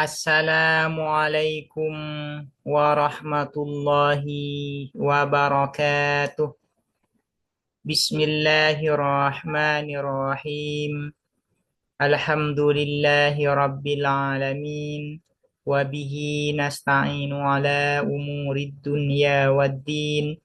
Assalamualaikum warahmatullahi wabarakatuh. Bismillahirrahmanirrahim. Alhamdulillahi rabbil alamin. Wabihi nasta'inu ala umurid dunya waddin.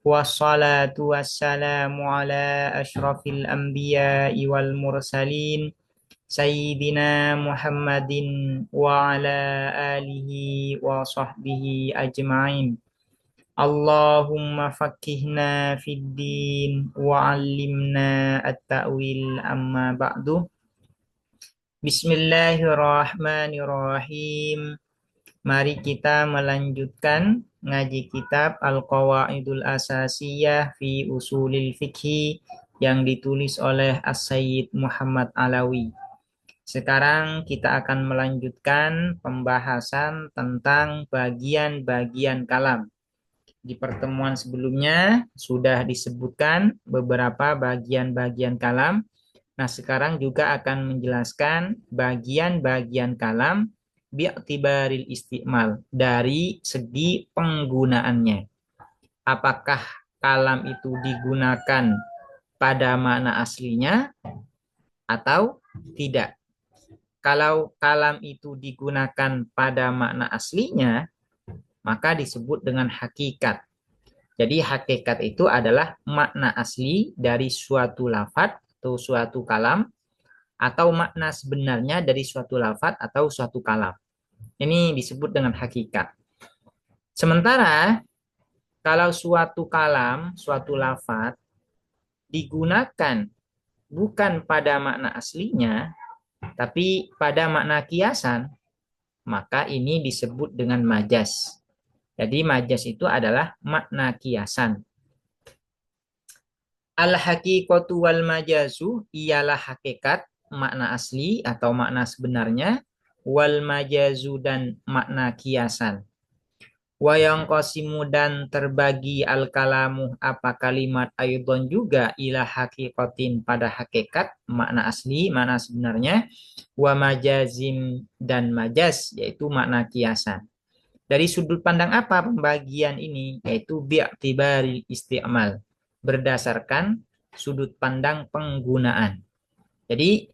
Wassalatu wassalamu ala ashrafil anbiya'i wal mursalin. Sayyidina Muhammadin wa ala alihi wa sahbihi ajma'in. Allahumma fakihna fid din wa 'allimna at-ta'wil amma ba'du. Bismillahirrahmanirrahim. Mari kita melanjutkan ngaji kitab Al-Qawaidul Asasiyah fi Usulil Fiqhi yang ditulis oleh As-Sayyid Muhammad Alawi. Sekarang kita akan melanjutkan pembahasan tentang bagian-bagian kalam. Di pertemuan sebelumnya sudah disebutkan beberapa bagian-bagian kalam. Nah, sekarang juga akan menjelaskan bagian-bagian kalam bi'tibaril isti'mal, dari segi penggunaannya. Apakah kalam itu digunakan pada makna aslinya atau tidak? Kalau kalam itu digunakan pada makna aslinya, maka disebut dengan hakikat. Jadi hakikat itu adalah makna asli dari suatu lafadz atau suatu kalam, atau makna sebenarnya dari suatu lafadz atau suatu kalam. Ini disebut dengan hakikat. Sementara kalau suatu kalam, suatu lafadz digunakan bukan pada makna aslinya, tapi pada makna kiasan, maka ini disebut dengan majas. Jadi majas itu adalah makna kiasan. Al-haqiqatu wal majazu ialah hakikat, makna asli atau makna sebenarnya, wal majazu dan makna kiasan. Wa yanqasimu dan terbagi al-kalamu apa kalimat aidon juga ila haqiqatin pada hakikat, makna asli, makna sebenarnya, wa majazim dan majas yaitu makna kiasan. Dari sudut pandang apa pembagian ini? Yaitu bi'tibaril isti'mal, berdasarkan sudut pandang penggunaan. Jadi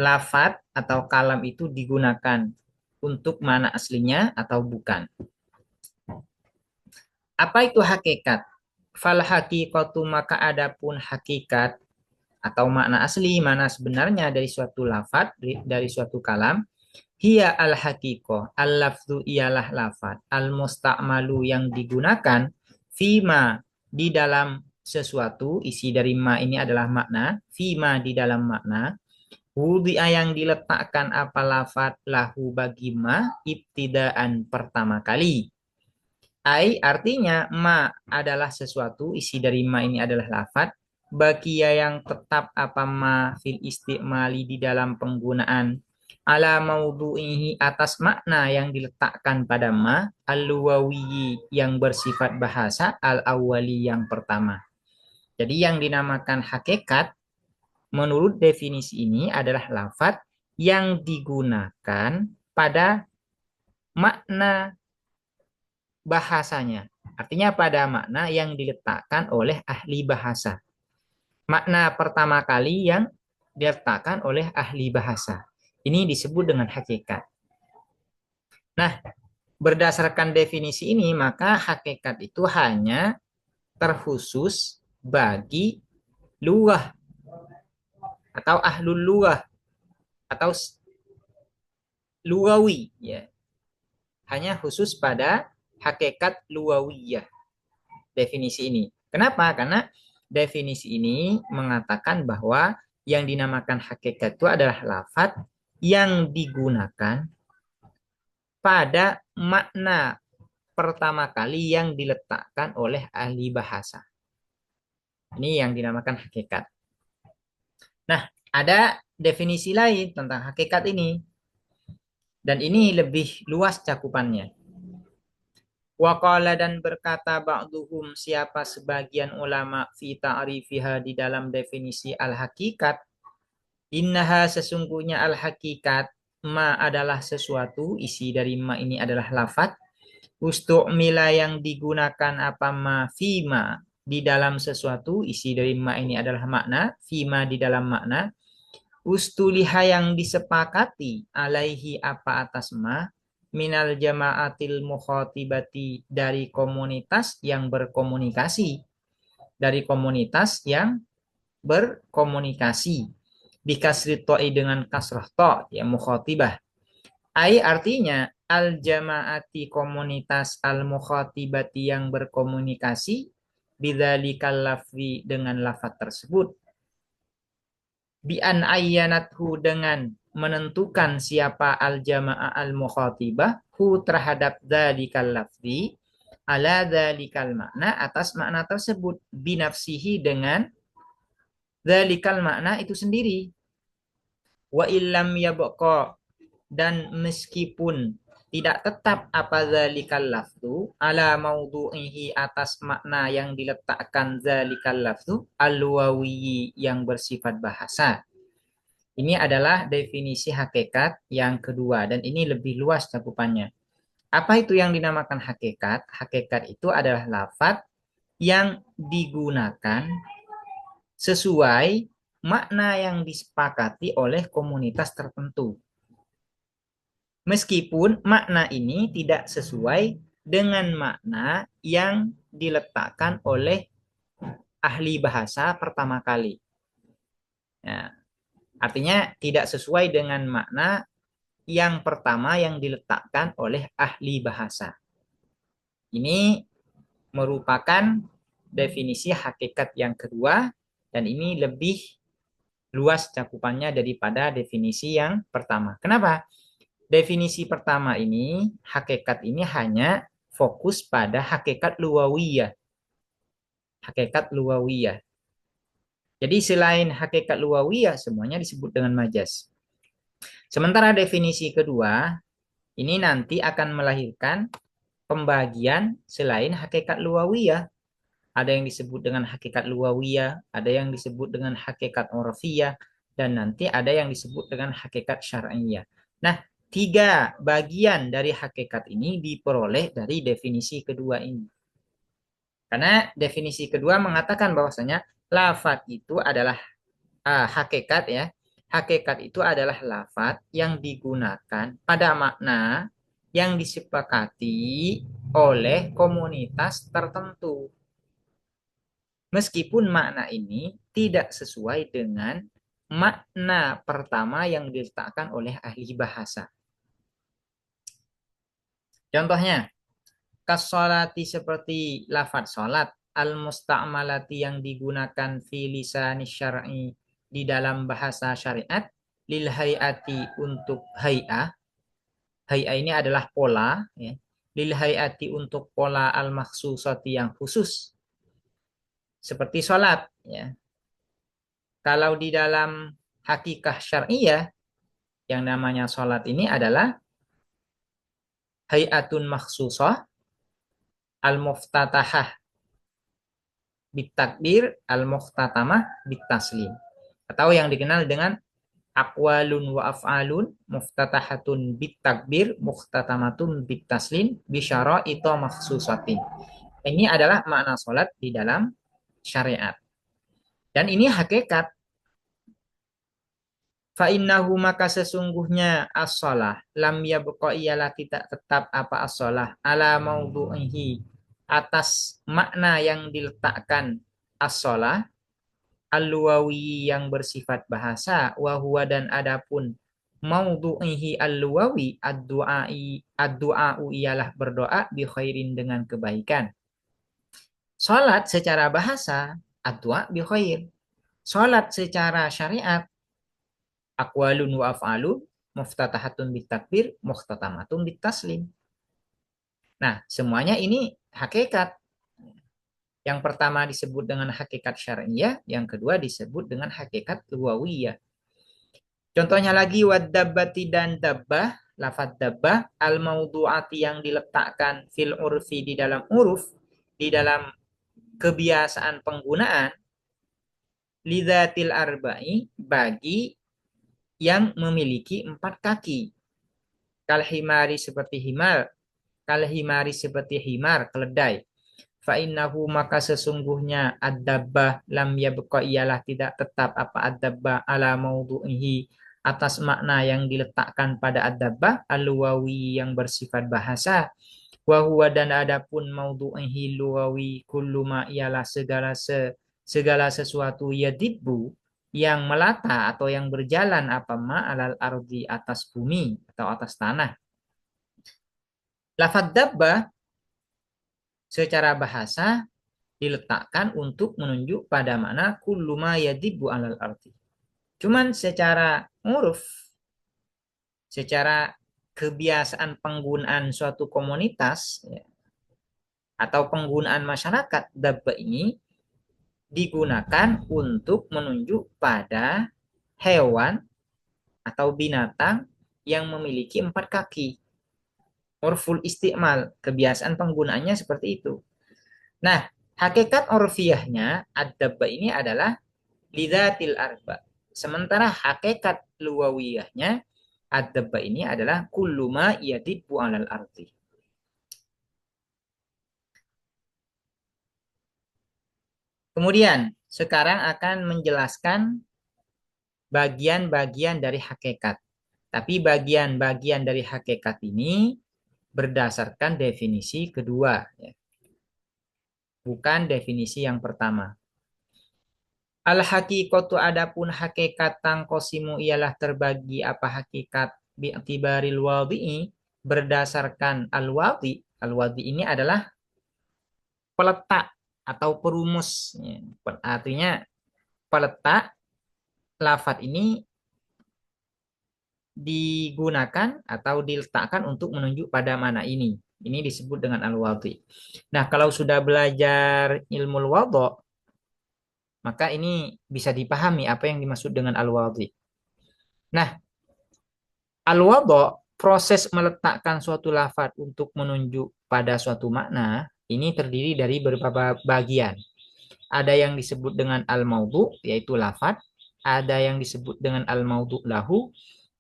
lafadz atau kalam itu digunakan untuk makna aslinya atau bukan. Apa itu hakikat? Fal haqiqatu, maka adapun hakikat atau makna asli, makna sebenarnya dari suatu lafadz, dari suatu kalam, hiya al haqiqah, al lafzu ialah lafadz, al musta'malu yang digunakan, fima di dalam sesuatu, isi dari ma ini adalah makna, fima di dalam makna, wudi'a yang diletakkan apa lafadz lahu bagi ma, ibtidaan pertama kali. Ai artinya ma adalah sesuatu, isi dari ma ini adalah lafadz, bakia yang tetap apa ma fil istimali di dalam penggunaan, ala maudhu'ihi atas makna yang diletakkan pada ma, al-luwawi yang bersifat bahasa, al-awwali yang pertama. Jadi yang dinamakan hakikat menurut definisi ini adalah lafadz yang digunakan pada makna bahasanya. Artinya pada makna yang diletakkan oleh ahli bahasa. Makna pertama kali yang diletakkan oleh ahli bahasa. Ini disebut dengan hakikat. Nah, berdasarkan definisi ini, maka hakikat itu hanya terkhusus bagi lughah atau ahlul lughah atau lugawi, ya. Hanya khusus pada hakikat lughawiyah definisi ini. Kenapa? Karena definisi ini mengatakan bahwa yang dinamakan hakikat itu adalah lafadz yang digunakan pada makna pertama kali yang diletakkan oleh ahli bahasa. Ini yang dinamakan hakikat. Nah, ada definisi lain tentang hakikat ini. Dan ini lebih luas cakupannya. Waqala dan berkata ba'duhum, siapa sebagian ulama, fi ta'rifiha di dalam definisi al-hakikat, innaha sesungguhnya al-hakikat ma adalah sesuatu, isi dari ma ini adalah lafat. Ustu'mila yang digunakan apa ma fima di dalam sesuatu, isi dari ma ini adalah makna, fima di dalam makna. Ustuliha yang disepakati alaihi apa atas ma minal jamaatil mukhatibati dari komunitas yang berkomunikasi, dari komunitas yang berkomunikasi. Bikasri to'i dengan kasrah to, ya mukhatibah. Ai artinya al jamaati komunitas al mukhatibati yang berkomunikasi bidzalikal lafzi dengan lafaz tersebut. Bi an ayyanathu dengan menentukan siapa al jamaah al mukhatibah hu terhadap dzalikal lafzi ala dzalikal makna atas makna tersebut binafsihi dengan dzalikal makna itu sendiri. Wa illam yabqa dan meskipun tidak tetap apa zalikal lafzu ala maudhu'ihi atas makna yang diletakkan zalikal lafzu al-wawi yang bersifat bahasa. Ini adalah definisi hakikat yang kedua dan ini lebih luas cakupannya. Apa itu yang dinamakan hakikat? Hakikat itu adalah lafaz yang digunakan sesuai makna yang disepakati oleh komunitas tertentu. Meskipun makna ini tidak sesuai dengan makna yang diletakkan oleh ahli bahasa pertama kali. Nah, artinya tidak sesuai dengan makna yang pertama yang diletakkan oleh ahli bahasa. Ini merupakan definisi hakikat yang kedua dan ini lebih luas cakupannya daripada definisi yang pertama. Kenapa? Definisi pertama ini, hakikat ini hanya fokus pada hakikat luwawiyah. Hakikat luwawiyah. Jadi selain hakikat luwawiyah, semuanya disebut dengan majas. Sementara definisi kedua, ini nanti akan melahirkan pembagian selain hakikat luwawiyah. Ada yang disebut dengan hakikat luwawiyah, ada yang disebut dengan hakikat urfiyah, dan nanti ada yang disebut dengan hakikat syar'iyah. Nah, tiga bagian dari hakikat ini diperoleh dari definisi kedua ini. Karena definisi kedua mengatakan bahwasanya lafaz itu adalah hakikat ya. Hakikat itu adalah lafaz yang digunakan pada makna yang disepakati oleh komunitas tertentu. Meskipun makna ini tidak sesuai dengan makna pertama yang diletakkan oleh ahli bahasa. Contohnya, kasolati seperti lafaz salat, al-musta'malati yang digunakan fi lisan syar'i di dalam bahasa syariat, lil hayati untuk hay'ah. Hay'ah ini adalah pola, ya. Lil hayati untuk pola al-makhsusati yang khusus. Seperti salat, ya. Kalau di dalam hakikah syariah, yang namanya salat ini adalah hay'atun makhsusah al-muftatahah bitakbir al-mukhtatamah bitaslim. Atau yang dikenal dengan aqwalun wa af'alun muftatahatun bitakbir mukhtatamatun bitaslim bisyara itu makhsusatin. Ini adalah makna salat di dalam syariat. Dan ini hakikat. Fa'innahu maka sesungguhnya as-shalah lam yabqa ialah tidak tetap apa as-shalah ala maudhu'ihi atas makna yang diletakkan as-shalah al-luwawi yang bersifat bahasa wa huwa dan adapun maudhu'ihi al-luwawi ad-du'a'u ialah berdoa bi khairin dengan kebaikan. Salat secara bahasa ad-du'a bi khair. Salat secara syariat aqwalun wa af'alun muftatahatun bitakbir mukhtatamatun bitaslim. Nah, semuanya ini hakikat. Yang pertama disebut dengan hakikat syar'iyah, yang kedua disebut dengan hakikat lughawiyah. Contohnya lagi wadabbati dan dabbah, lafaz dabbah al-maudhu'ati yang diletakkan fil urfi di dalam uruf, di dalam kebiasaan penggunaan lidzatil arba'i bagi yang memiliki 4 kaki. Kal himari seperti himar, kal himari seperti himar, keledai. Fa innahu maka sesungguhnya ad-dabbah lam yabqa ialah tidak tetap apa ad-dabbah ala maudhu'ihi atas makna yang diletakkan pada ad-dabbah al-luwawi yang bersifat bahasa. Wa huwa dan adapun maudhu'ihi luwawi kullu ma ialah segala sesuatu yadibbu yang melata atau yang berjalan apa ma alal ardi atas bumi atau atas tanah. Lafadz dabbah secara bahasa diletakkan untuk menunjuk pada makna kullu ma yadibbu alal ardi. Cuman secara uruf, secara kebiasaan penggunaan suatu komunitas ya, atau penggunaan masyarakat, dabba ini digunakan untuk menunjuk pada hewan atau binatang yang memiliki 4 kaki. Urful istimal, kebiasaan penggunaannya seperti itu. Nah, hakikat urfiyahnya ad-dabba ini adalah lidzatil arba. Sementara hakikat luwawiyahnya ad-dabba ini adalah kullu ma yadibbu alal ardi. Kemudian, sekarang akan menjelaskan bagian-bagian dari hakikat. Tapi bagian-bagian dari hakikat ini berdasarkan definisi kedua, ya. Bukan definisi yang pertama. Al-haqiqatu adapun hakikat tangkosimu ialah terbagi apa hakikat bi'tibaril wadhi'i berdasarkan al-wadhi. Al-wadhi ini adalah peletak atau perumus. Ya. Artinya peletak lafadz ini digunakan atau diletakkan untuk menunjuk pada mana ini. Ini disebut dengan al-wadhi. Nah, kalau sudah belajar ilmu al-wadhi, maka ini bisa dipahami apa yang dimaksud dengan al-wadhi. Nah, al-wadhi, proses meletakkan suatu lafadz untuk menunjuk pada suatu makna, ini terdiri dari beberapa bagian. Ada yang disebut dengan al-maudhu, yaitu lafadz. Ada yang disebut dengan al-maudhu lahu,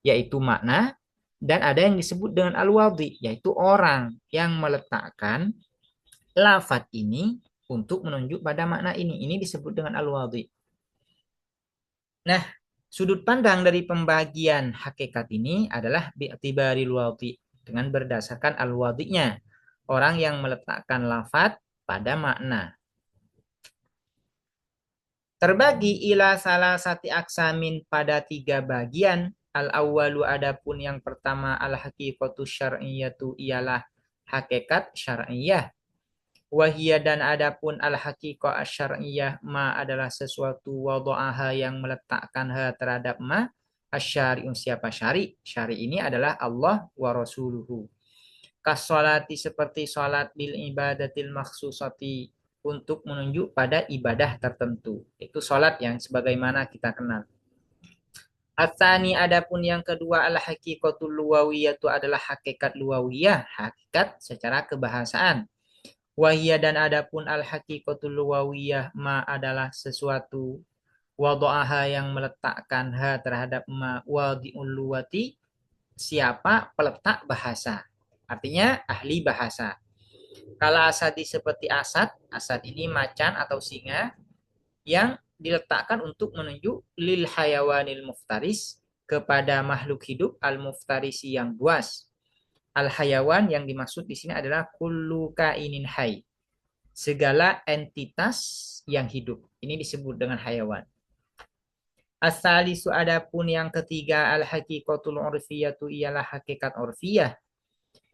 yaitu makna. Dan ada yang disebut dengan al-wadhi, yaitu orang yang meletakkan lafadz ini untuk menunjuk pada makna ini. Ini disebut dengan al-wadhi. Nah, sudut pandang dari pembagian hakikat ini adalah bi'tibaril wadhi, dengan berdasarkan al-wadhinya. Orang yang meletakkan lafadz pada makna. Terbagi ila salah sati aksamin pada 3 bagian. Al-awwalu adapun yang pertama al-haqiqatu syar'iyyatu ialah hakikat syar'iyah. Wahia dan adapun al-haqiqah asyariyah ma adalah sesuatu wada'aha yang meletakkan ha terhadap ma asyari'un siapa syari. Syari ini adalah Allah wa rasuluhu. Kasolati seperti salat bil ibadatil maksusati untuk menunjuk pada ibadah tertentu. Itu salat yang sebagaimana kita kenal. Atsani adapun yang kedua al-haqiqatul luwawiyah itu adalah hakikat luwawiyah, hakikat secara kebahasaan. Wahia dan adapun al-haqiqatul luwawiyah ma adalah sesuatu wada'aha yang meletakkan ha terhadap ma wadi'ul luwati siapa peletak bahasa. Artinya ahli bahasa. Kalau asadi seperti asad, asad ini macan atau singa yang diletakkan untuk menunjuk lil hayawanil muftaris kepada makhluk hidup al-muftarisi yang buas. Al-hayawan yang dimaksud di sini adalah kullu kainin hay. Segala entitas yang hidup. Ini disebut dengan hayawan. As-salisu adapun yang ketiga al-haqiqatul urfiyatu ialah hakikat urfiyah.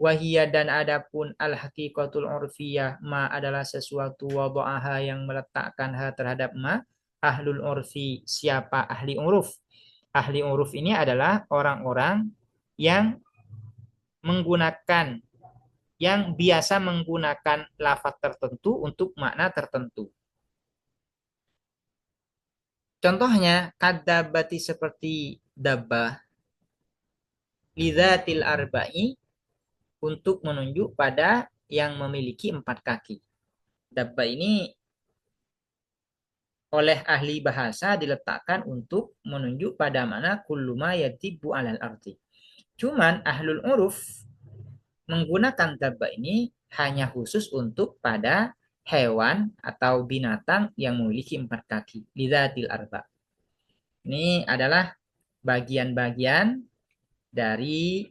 Wahia dan adapun al-haqiqatul urfiyah ma adalah sesuatu wada'aha yang meletakkan ha terhadap ma ahlul urfi siapa ahli uruf. Ahli uruf ini adalah orang-orang yang menggunakan yang biasa menggunakan lafaz tertentu untuk makna tertentu. Contohnya kadzabati seperti dabbah lidzatil arba'i untuk menunjuk pada yang memiliki 4 kaki. Dabbah ini oleh ahli bahasa diletakkan untuk menunjuk pada mana kullu ma yadibbu alal ardi. Cuman ahlul uruf menggunakan dabba ini hanya khusus untuk pada hewan atau binatang yang memiliki 4 kaki. Lidzatil arba. Ini adalah bagian-bagian dari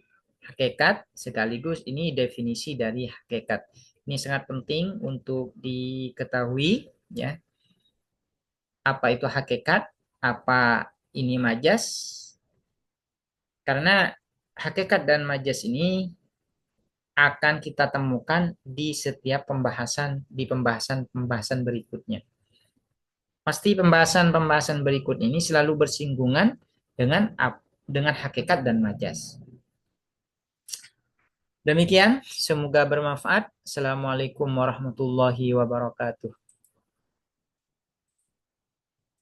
hakikat sekaligus ini definisi dari hakikat. Ini sangat penting untuk diketahui ya. Apa itu hakikat? Apa ini majas? Karena hakikat dan majas ini akan kita temukan di setiap pembahasan berikutnya. Pasti pembahasan-pembahasan berikut ini selalu bersinggungan dengan hakikat dan majas. Demikian, semoga bermanfaat. Assalamualaikum warahmatullahi wabarakatuh.